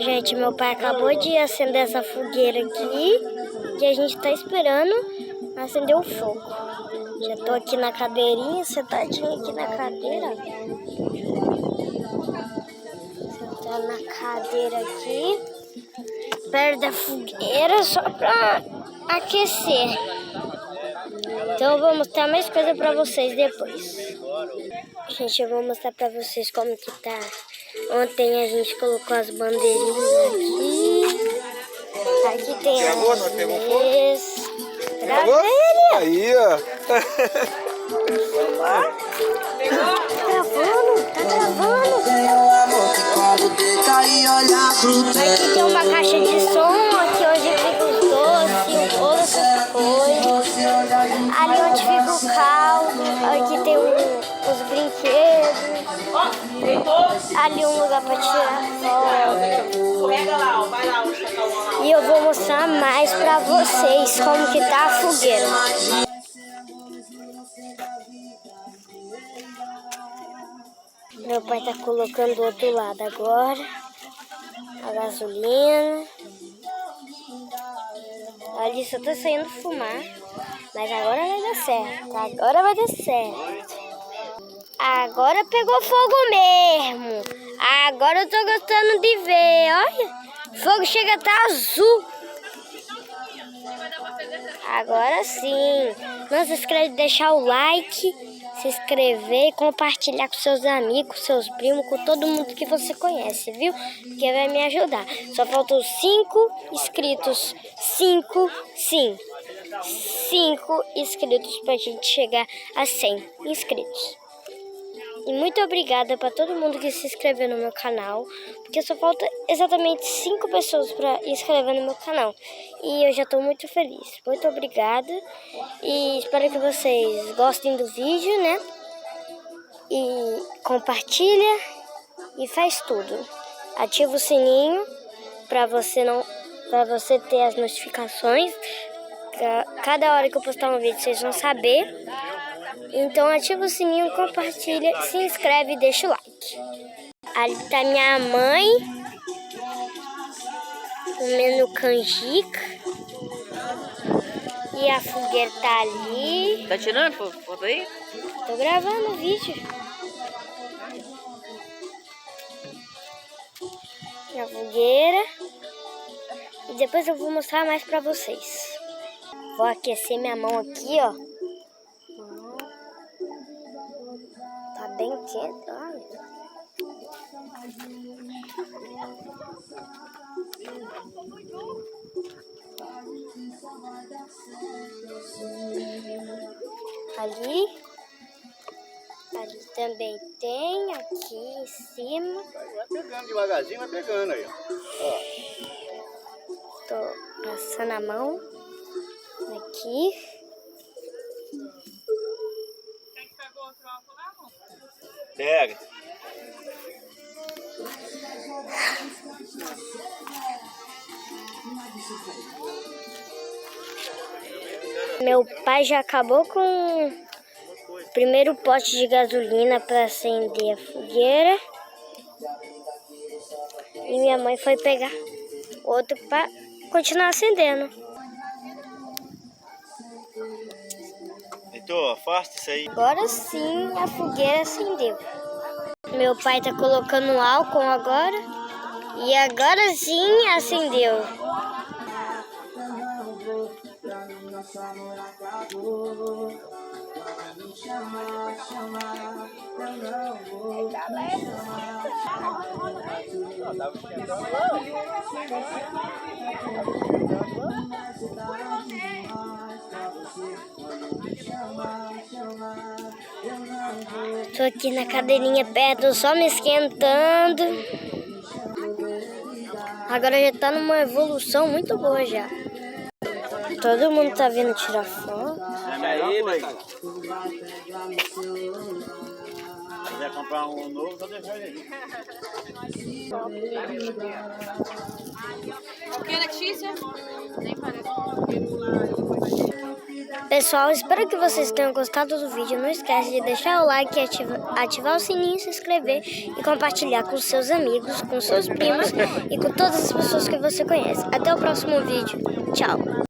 Gente, meu pai acabou de acender essa fogueira aqui, que a gente tá esperando acender o fogo. Já tô aqui na cadeirinha, sentadinha aqui na cadeira. Sentando na cadeira aqui, perto da fogueira, só pra aquecer. Então eu vou mostrar mais coisa pra vocês depois. Gente, eu vou mostrar pra vocês como que tá. Ontem a gente colocou as bandeirinhas aqui. Aqui tem as mesas. Aí, ó. Tá gravando. Aqui tem uma caixa de som, aqui onde fica os doces, o bolo, essas coisas. Ali onde fica o caldo, aqui tem os brinquedos. Ali um lugar pra tirar foto. E eu vou mostrar mais pra vocês como que tá a fogueira. Meu pai tá colocando do outro lado agora a gasolina. Ali só tá saindo fumar, mas agora vai dar certo. Agora vai dar certo. Agora pegou fogo mesmo. Agora eu tô gostando de ver. Olha, o fogo chega a estar azul. Agora sim. Não se esqueça de deixar o like, se inscrever, compartilhar com seus amigos, seus primos, com todo mundo que você conhece, viu? Porque vai me ajudar. Só faltam 5 inscritos. 5 inscritos pra gente chegar a 100 inscritos. E muito obrigada para todo mundo que se inscreveu no meu canal, porque só falta exatamente 5 pessoas para inscrever no meu canal. E eu já estou muito feliz. Muito obrigada. E espero que vocês gostem do vídeo, né? E compartilha e faz tudo. Ativa o sininho para você ter as notificações. Cada hora que eu postar um vídeo vocês vão saber. Então ativa o sininho, compartilha, se inscreve e deixa o like. Ali tá minha mãe comendo canjica. E a fogueira tá ali. Tá tirando foto aí? Tô gravando o vídeo. E a fogueira. E depois eu vou mostrar mais pra vocês. Vou aquecer minha mão aqui, ó. Tá bem quente, olha. Ali também tem, aqui em cima. Vai pegando devagarzinho, vai pegando aí, ó. Tô passando a mão aqui. Pega. Meu pai já acabou com o primeiro pote de gasolina para acender a fogueira. E minha mãe foi pegar outro para continuar acendendo. Heitor, afasta isso aí. Agora sim a fogueira acendeu. Meu pai tá colocando álcool agora. E agora sim acendeu. Tô aqui na cadeirinha perto, só me esquentando. Agora já tá numa evolução muito boa já. Todo mundo tá vindo tirar foto. Se quiser comprar um novo, só deixar ele aí. Que é Letícia? Nem parece. Pessoal, espero que vocês tenham gostado do vídeo. Não esquece de deixar o like, ativar o sininho, se inscrever e compartilhar com seus amigos, com seus primos e com todas as pessoas que você conhece. Até o próximo vídeo. Tchau!